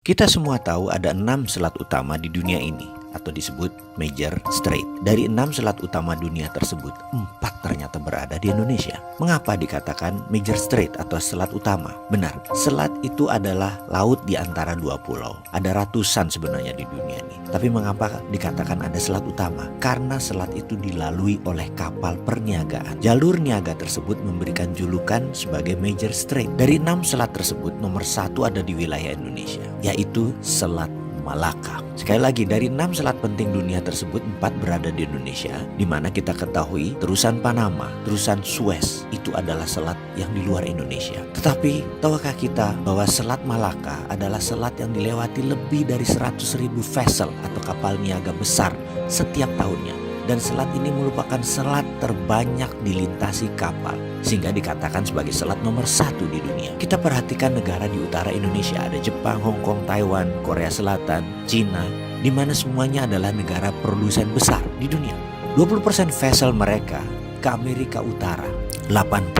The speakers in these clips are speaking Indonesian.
Kita semua tahu ada 6 selat utama di dunia ini, atau disebut Major Strait. Dari 6 selat utama dunia tersebut, 4 ternyata berada di Indonesia. Mengapa dikatakan Major Strait atau selat utama? Benar, selat itu adalah laut di antara dua pulau. Ada ratusan sebenarnya di dunia ini. Tapi mengapa dikatakan ada selat utama? Karena selat itu dilalui oleh kapal perniagaan. Jalur niaga tersebut memberikan julukan sebagai Major Strait. Dari 6 selat tersebut, nomor 1 ada di wilayah Indonesia, yaitu Selat Malaka. Sekali lagi, dari 6 selat penting dunia tersebut, 4 berada di Indonesia, di mana kita ketahui terusan Panama, terusan Suez itu adalah selat yang di luar Indonesia. Tetapi tahukah kita bahwa Selat Malaka adalah selat yang dilewati lebih dari 100.000 vessel atau kapal niaga besar setiap tahunnya. Dan selat ini merupakan selat terbanyak dilintasi kapal, sehingga dikatakan sebagai selat nomor 1 di dunia. Kita perhatikan negara di utara Indonesia, ada Jepang, Hong Kong, Taiwan, Korea Selatan, Cina, di mana semuanya adalah negara produsen besar di dunia. 20% vessel mereka ke Amerika Utara, 80%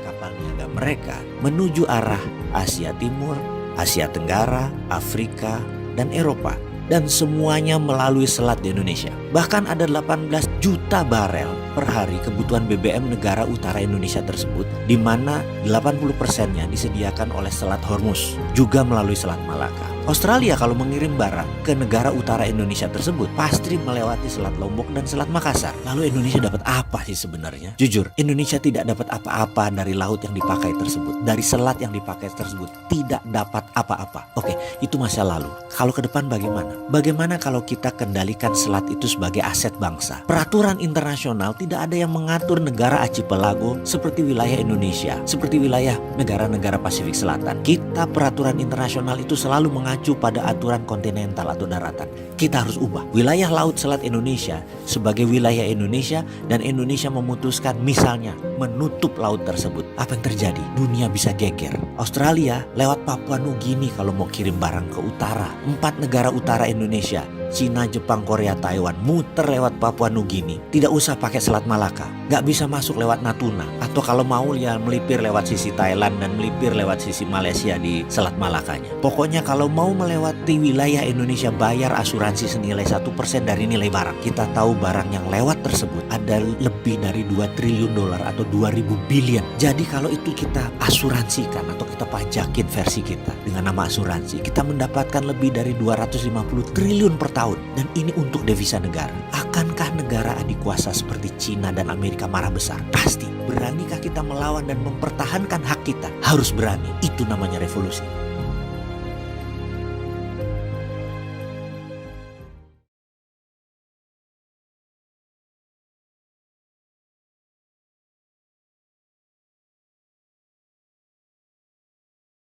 kapal niaga mereka menuju arah Asia Timur, Asia Tenggara, Afrika, dan Eropa. Dan semuanya melalui selat di Indonesia. Bahkan ada 18 juta barel per hari kebutuhan BBM negara utara Indonesia tersebut, di mana 80%-nya disediakan oleh Selat Hormuz, juga melalui Selat Malaka. Australia kalau mengirim barang ke negara utara Indonesia tersebut pasti melewati Selat Lombok dan Selat Makassar. Lalu Indonesia dapat apa sih sebenarnya? Jujur, Indonesia tidak dapat apa-apa dari laut yang dipakai tersebut, dari selat yang dipakai tersebut, tidak dapat apa-apa. Oke, itu masa lalu. Kalau ke depan bagaimana? Bagaimana kalau kita kendalikan selat itu sebagai aset bangsa? Peraturan internasional tidak ada yang mengatur negara archipelago seperti wilayah Indonesia, seperti wilayah negara-negara Pasifik Selatan. Kita peraturan internasional itu selalu mengacu pada aturan kontinental atau daratan. Kita harus ubah wilayah laut selat Indonesia sebagai wilayah Indonesia, dan Indonesia memutuskan misalnya menutup laut tersebut. Apa yang terjadi? Dunia bisa geger. Australia lewat Papua Nugini kalau mau kirim barang ke utara. 4 negara utara Indonesia, Cina, Jepang, Korea, Taiwan, muter lewat Papua Nugini. Tidak usah pakai Selat Malaka. Gak bisa masuk lewat Natuna. Atau kalau mau ya melipir lewat sisi Thailand dan melipir lewat sisi Malaysia di Selat Malakanya. Pokoknya kalau mau melewati wilayah Indonesia, bayar asuransi senilai 1% dari nilai barang. Kita tahu barang yang lewat tersebut ada lebih dari 2 triliun dolar atau 2000 billion. Jadi kalau itu kita asuransikan atau kita pajakin versi kita dengan nama asuransi, kita mendapatkan lebih dari 250 triliun per tahun. Dan ini untuk devisa negara. Akankah negara adik kuasa seperti Cina dan Amerika marah besar? Pasti. Beranikah kita melawan dan mempertahankan hak kita? Harus berani. Itu namanya revolusi.